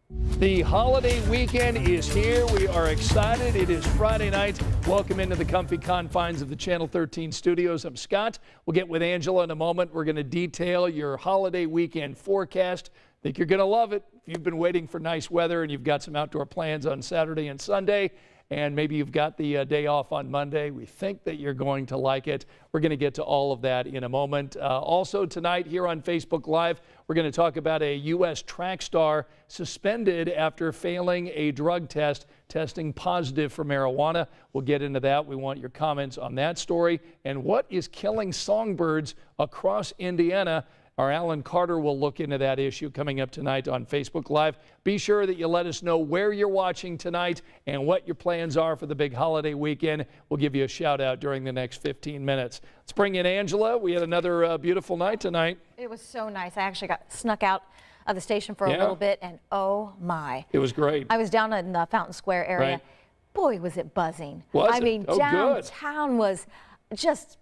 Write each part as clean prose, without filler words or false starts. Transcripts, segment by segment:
The holiday weekend is here. We are excited. It is Friday night. Welcome into the comfy confines of the Channel 13 studios. I'm Scott. We'll get with Angela in a moment. We're going to detail your holiday weekend forecast. I think you're going to love it. If you've been waiting for nice weather and you've got some outdoor plans on Saturday and Sunday, and maybe you've got the day off on Monday, we think that you're going to like it. We're going to get to all of that in a moment. Also tonight here on Facebook Live, we're going to talk about a U.S. track star suspended after failing a drug test, testing positive for marijuana. We'll get into that. We want your comments on that story. And what is killing songbirds across Indiana? Our Alan Carter will look into that issue coming up tonight on Facebook Live. Be sure that you let us know where you're watching tonight and what your plans are for the big holiday weekend. We'll give you a shout out during the next 15 minutes. Let's bring in Angela. We had another beautiful night tonight. It was so nice. I actually got snuck out of the station for a little bit, and oh my. It was great. I was down in the Fountain Square area. Right. Boy, was it buzzing. Was I mean, it? Oh, downtown was just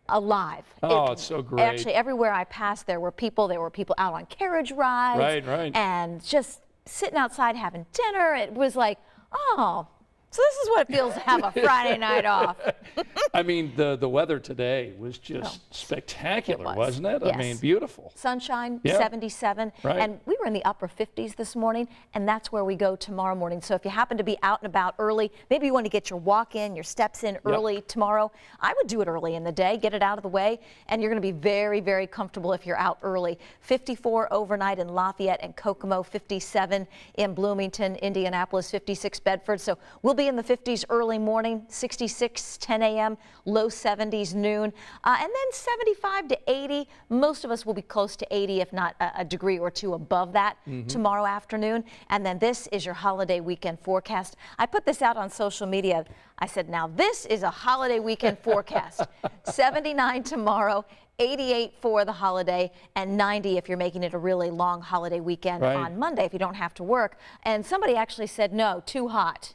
alive. Oh, it's so great. Actually, everywhere I passed, there were people out on carriage rides. Right. And just sitting outside having dinner. It was like, oh, so this is what it feels to have a Friday night off. I mean, the weather today was just spectacular, wasn't it? Yes. I mean, beautiful. Sunshine, 77. Right. And we were in the upper 50s this morning, and that's where we go tomorrow morning. So if you happen to be out and about early, maybe you want to get your walk in, your steps in early tomorrow, I would do it early in the day, get it out of the way, and you're going to be very, very comfortable if you're out early. 54 overnight in Lafayette and Kokomo, 57 in Bloomington, Indianapolis, 56 Bedford. So we'll be in the 50s early morning, 66 10 a.m., low 70s noon, and then 75 to 80. Most of us will be close to 80, if not a degree or two above that tomorrow afternoon. And then this is your holiday weekend forecast. I put this out on social media. I said, now this is a holiday weekend forecast. 79 tomorrow, 88 for the holiday, and 90 if you're making it a really long holiday weekend on Monday if you don't have to work. And somebody actually said, no, too hot.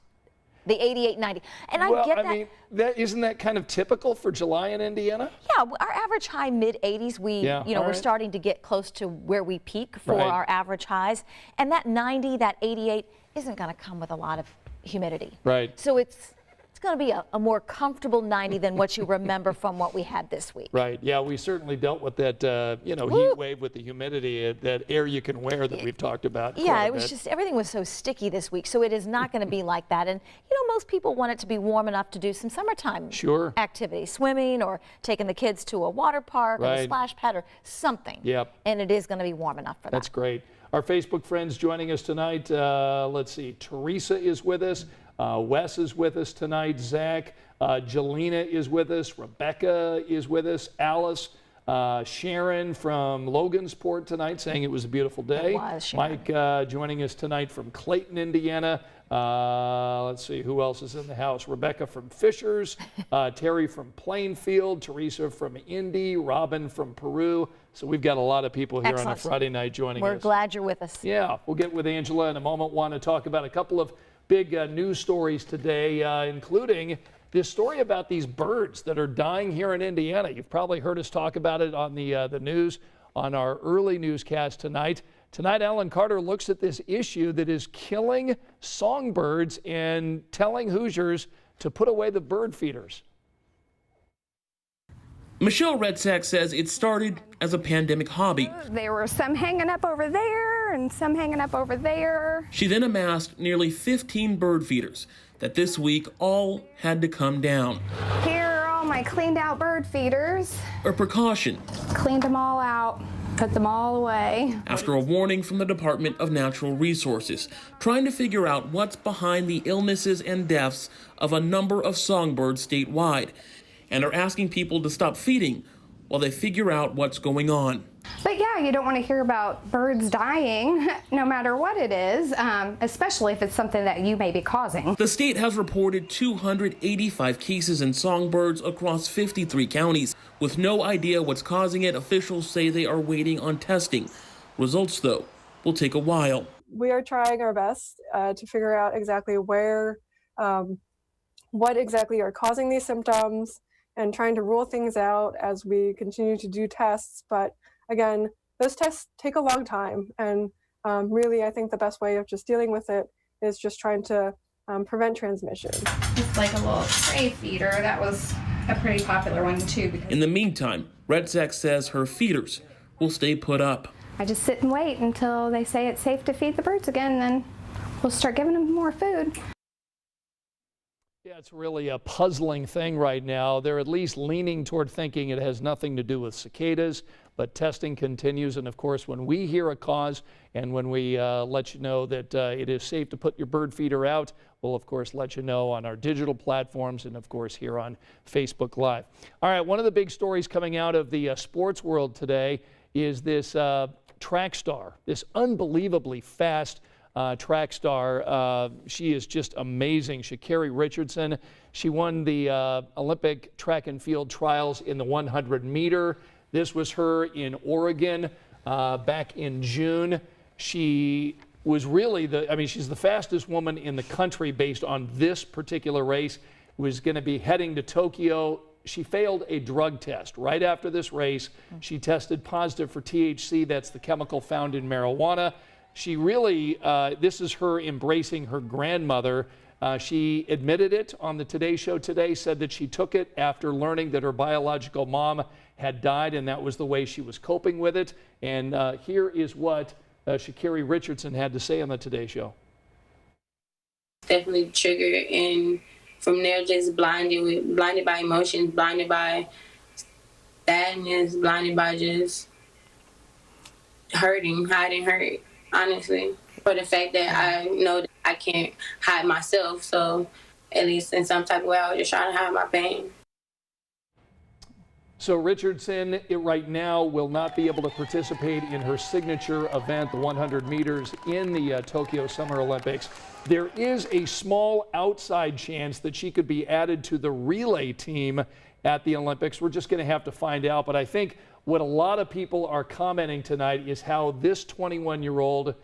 The 88, 90. And I get that. I mean, isn't that kind of typical for July in Indiana? Yeah, our average high mid-80s. We're starting to get close to where we peak for our average highs. And that 90, that 88 isn't going to come with a lot of humidity. Right. So it's going to be a more comfortable 90 than what you remember from what we had this week. Right. Yeah, we certainly dealt with that, heat wave with the humidity, that air you can wear that we've talked about. Yeah, it was just, everything was so sticky this week, so it is not going to be like that. And, most people want it to be warm enough to do some summertime activities, swimming or taking the kids to a water park or a splash pad or something. Yep. And it is going to be warm enough for that. That's great. Our Facebook friends joining us tonight, let's see, Teresa is with us. Wes is with us tonight. Zach, Jelena is with us. Rebecca is with us. Alice, Sharon from Logansport tonight saying it was a beautiful day. It was, Sharon. Mike joining us tonight from Clayton, Indiana. Let's see, who else is in the house? Rebecca from Fishers, Terry from Plainfield, Teresa from Indy, Robin from Peru. So we've got a lot of people here on a Friday night joining us. We're glad you're with us. Yeah, we'll get with Angela in a moment. Want to talk about a couple of big news stories today, including this story about these birds that are dying here in Indiana. You've probably heard us talk about it on the news on our early newscast tonight. Tonight, Alan Carter looks at this issue that is killing songbirds and telling Hoosiers to put away the bird feeders. Michelle Redsack says it started as a pandemic hobby. There were some hanging up over there and some hanging up over there. She then amassed nearly 15 bird feeders that this week all had to come down. Here are all my cleaned out bird feeders. A precaution. Cleaned them all out, put them all away. After a warning from the Department of Natural Resources, trying to figure out what's behind the illnesses and deaths of a number of songbirds statewide, and are asking people to stop feeding while they figure out what's going on. But yeah, you don't want to hear about birds dying, no matter what it is, especially if it's something that you may be causing. The state has reported 285 cases in songbirds across 53 counties. With no idea what's causing it, officials say they are waiting on testing. Results, though, will take a while. We are trying our best to figure out exactly where, what exactly are causing these symptoms, and trying to rule things out as we continue to do tests. But again, those tests take a long time, and really, I think the best way of just dealing with it is just trying to prevent transmission. It's like a little tray feeder. That was a pretty popular one too. In the meantime, Redzak says her feeders will stay put up. I just sit and wait until they say it's safe to feed the birds again, then we'll start giving them more food. Yeah, it's really a puzzling thing right now. They're at least leaning toward thinking it has nothing to do with cicadas, but testing continues. And of course, when we hear a cause and when we let you know that it is safe to put your bird feeder out, we'll of course let you know on our digital platforms and of course here on Facebook Live. All right, one of the big stories coming out of the sports world today is this track star, this unbelievably fast track star. She is just amazing. Shakir Richards. She won the Olympic track and field trials in the 100 meter. This was her in Oregon back in June. She was really she's the fastest woman in the country based on this particular race. Was going to be heading to Tokyo. She failed a drug test right after this race. She tested positive for THC. That's the chemical found in marijuana. She really, this is her embracing her grandmother. She admitted it on the Today Show today, said that she took it after learning that her biological mom had died, and that was the way she was coping with it. And here is what Shakir Richards had to say on the Today Show. Definitely triggered, and from there just blinded by emotions, blinded by sadness, blinded by just hiding hurt. Honestly, for the fact that I know that I can't hide myself, so at least in some type of way, I was just trying to hide my pain. So Richardson right now will not be able to participate in her signature event, the 100 meters in the Tokyo Summer Olympics. There is a small outside chance that she could be added to the relay team at the Olympics. We're just going to have to find out, but I think what a lot of people are commenting tonight is how this 21-year-old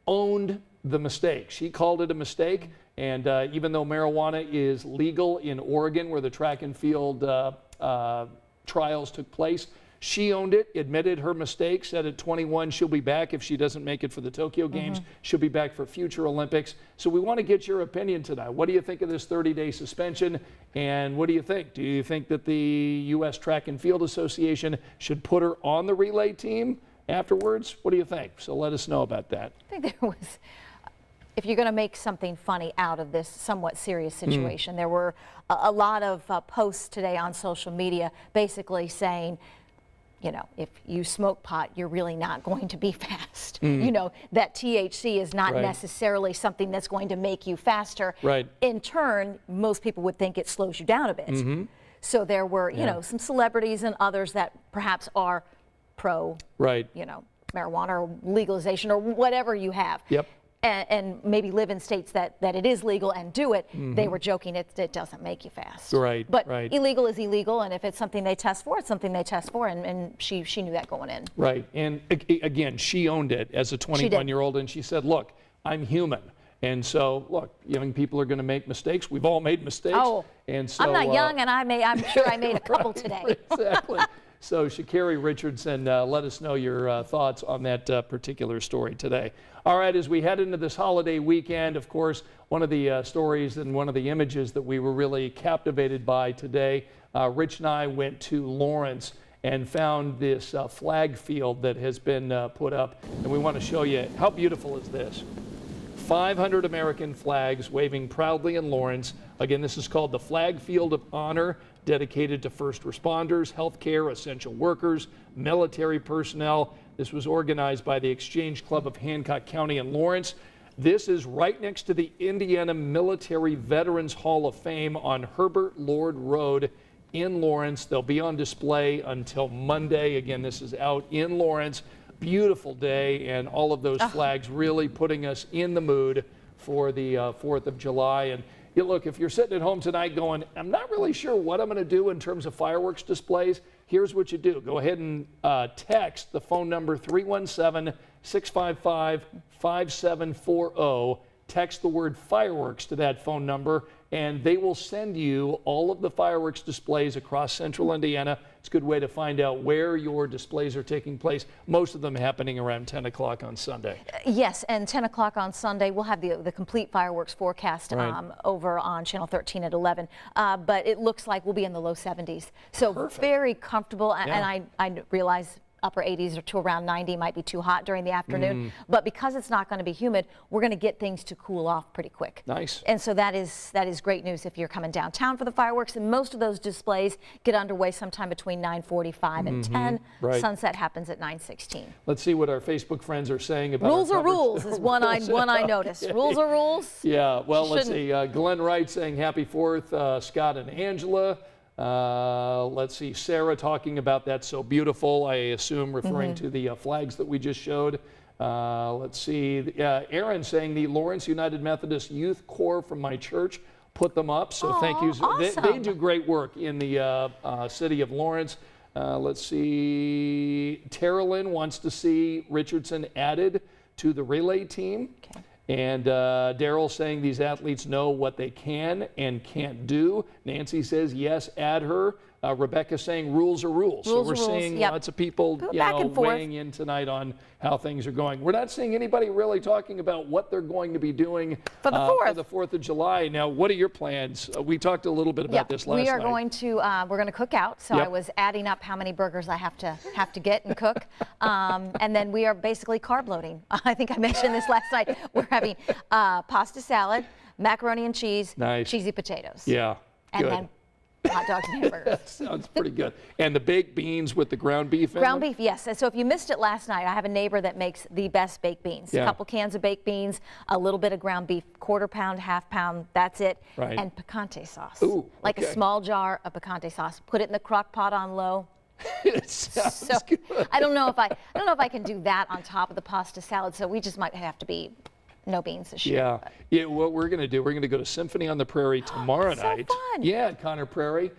owned the mistake. She called it a mistake, and even though marijuana is legal in Oregon, where the track and field trials took place, she owned it, admitted her mistake, said at 21 she'll be back if she doesn't make it for the Tokyo Games. She'll be back for future Olympics. So we want to get your opinion tonight. What do you think of this 30-day suspension, and what do you think? Do you think that the U.S. Track and Field Association should put her on the relay team afterwards? What do you think? So let us know about that. I think there was, if you're going to make something funny out of this somewhat serious situation, there were a lot of posts today on social media basically saying, you know, if you smoke pot, you're really not going to be fast. You know, that THC is not necessarily something that's going to make you faster. In turn, most people would think it slows you down a bit. So there were, you know, some celebrities and others that perhaps are pro, you know, marijuana or legalization or whatever you have. And maybe live in states that it is legal and do it. They were joking it doesn't make you fast. But illegal is illegal, and if it's something they test for, it's something they test for, and she knew that going in. And again, she owned it as a 21-year-old, and she said, look, I'm human. And so, look, young people are going to make mistakes. We've all made mistakes. And so, I'm not young, and I'm sure I made a couple today. Exactly. So Shakir Richardson, let us know your thoughts on that particular story today. All right, as we head into this holiday weekend, of course, one of the stories and one of the images that we were really captivated by today, Rich and I went to Lawrence and found this flag field that has been put up, and we want to show you how beautiful is this. 500 American flags waving proudly in Lawrence. Again, this is called the Flag Field of Honor, dedicated to first responders, healthcare, essential workers, military personnel. This was organized by the Exchange Club of Hancock County in Lawrence. This is right next to the Indiana Military Veterans Hall of Fame on Herbert Lord Road in Lawrence. They'll be on display until Monday. Again, this is out in Lawrence. Beautiful day, and all of those flags really putting us in the mood for the 4th of July. And look, if you're sitting at home tonight going, I'm not really sure what I'm going to do in terms of fireworks displays, here's what you do. Go ahead and text the phone number 317-655-5740. Text the word fireworks to that phone number, and they will send you all of the fireworks displays across central Indiana It's a good way to find out where your displays are taking place. Most of them happening around 10 o'clock on Sunday. Yes, and 10 o'clock on Sunday, we'll have the complete fireworks forecast over on Channel 13 at 11. But it looks like we'll be in the low 70s. So Perfect. Very comfortable. And I realize upper 80s or to around 90 might be too hot during the afternoon. But because it's not going to be humid, we're going to get things to cool off pretty quick. Nice. And so that is great news if you're coming downtown for the fireworks. And most of those displays get underway sometime between 9:45 and 10. Right. Sunset happens at 9:16. Let's see what our Facebook friends are saying about Rules our are rules is one I noticed. Rules are rules. Yeah, well, let's see. Glenn Wright saying happy 4th, Scott and Angela. Let's see, Sarah talking about that's so beautiful, I assume referring to the flags that we just showed. Let's see, Aaron saying the Lawrence United Methodist Youth Corps from my church put them up, so thank you. Awesome. They do great work in the city of Lawrence. Let's see, Terrelyn wants to see Richardson added to the relay team. Okay. And Daryl saying these athletes know what they can and can't do. Nancy says, yes, add her. Rebecca saying rules are rules. So we're seeing lots of people weighing in tonight on how things are going. We're not seeing anybody really talking about what they're going to be doing for the 4th of July. Now, what are your plans? We talked a little bit about this last night. We are going to we're going to cook out. So I was adding up how many burgers I have to get and cook, and then we are basically carb loading. I think I mentioned this last night. We're having pasta salad, macaroni and cheese, cheesy potatoes. Yeah, and then hot dogs and hamburgers. That sounds pretty good. And the baked beans with the ground beef in Ground them? beef, yes. And so if you missed it last night, I have a neighbor that makes the best baked beans. Yeah. A couple cans of baked beans, a little bit of ground beef, quarter pound, half pound, that's it. Right. And picante sauce. Ooh, like a small jar of picante sauce. Put it in the crock pot on low. It sounds good. I don't know if I can do that on top of the pasta salad, so we just might have to be no beans this year. Yeah, what we're going to do, we're going to go to Symphony on the Prairie tomorrow night. Fun. Yeah, at Conner Prairie.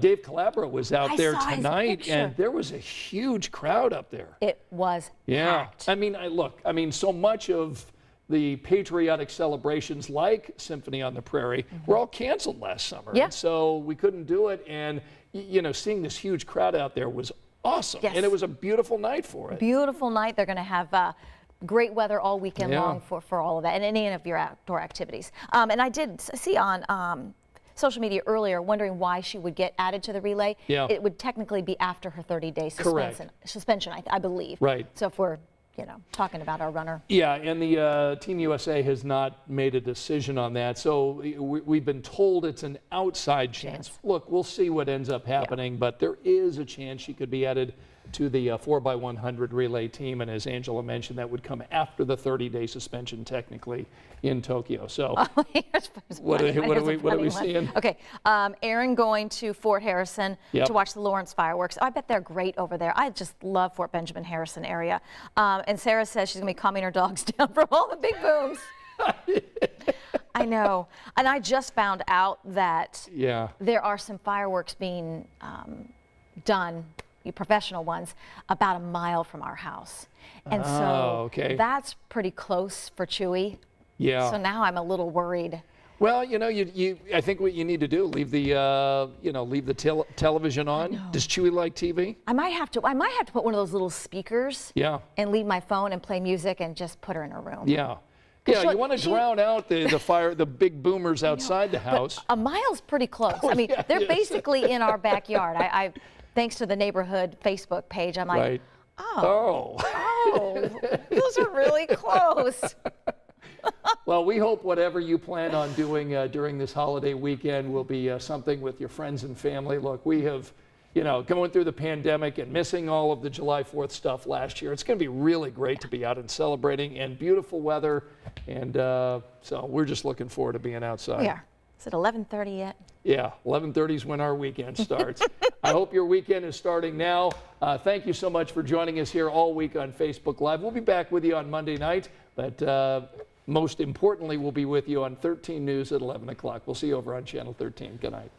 Dave Calabro was out there tonight, and there was a huge crowd up there. It was packed. I mean, so much of the patriotic celebrations like Symphony on the Prairie were all canceled last summer. Yeah. And so we couldn't do it, and seeing this huge crowd out there was awesome. Yes. And it was a beautiful night for it. Beautiful night. They're going to have great weather all weekend long for all of that and any of your outdoor activities. And I did see on social media earlier wondering why she would get added to the relay. Yeah. It would technically be after her 30-day suspension, I believe. Right. So if we're talking about our runner. Yeah, and the Team USA has not made a decision on that. So we've been told it's an outside chance. Look, we'll see what ends up happening, but there is a chance she could be added to the 4x100 relay team. And as Angela mentioned, that would come after the 30-day suspension technically in Tokyo. So what are we seeing? Okay, Aaron going to Fort Harrison to watch the Lawrence fireworks. I bet they're great over there. I just love Fort Benjamin Harrison area. And Sarah says she's going to be calming her dogs down from all the big booms. I know. And I just found out that there are some fireworks being done, professional ones, about a mile from our house. And so that's pretty close for Chewy. Yeah. So now I'm a little worried. Well, I think what you need to do, leave the television on. Does Chewy like TV? I might have to put one of those little speakers. Yeah. And leave my phone and play music and just put her in her room. Yeah. Yeah, you want to drown out the big boomers outside the house. But a mile's pretty close. I mean, they're basically in our backyard. I thanks to the neighborhood Facebook page, I'm like, oh, those are really close. Well, we hope whatever you plan on doing during this holiday weekend will be something with your friends and family. Look, we have, going through the pandemic and missing all of the July 4th stuff last year. It's going to be really great to be out and celebrating, and beautiful weather. And so we're just looking forward to being outside. We are. Is it 11:30 yet? Yeah, 11:30 is when our weekend starts. I hope your weekend is starting now. Thank you so much for joining us here all week on Facebook Live. We'll be back with you on Monday night, but most importantly, we'll be with you on 13 News at 11 o'clock. We'll see you over on Channel 13. Good night.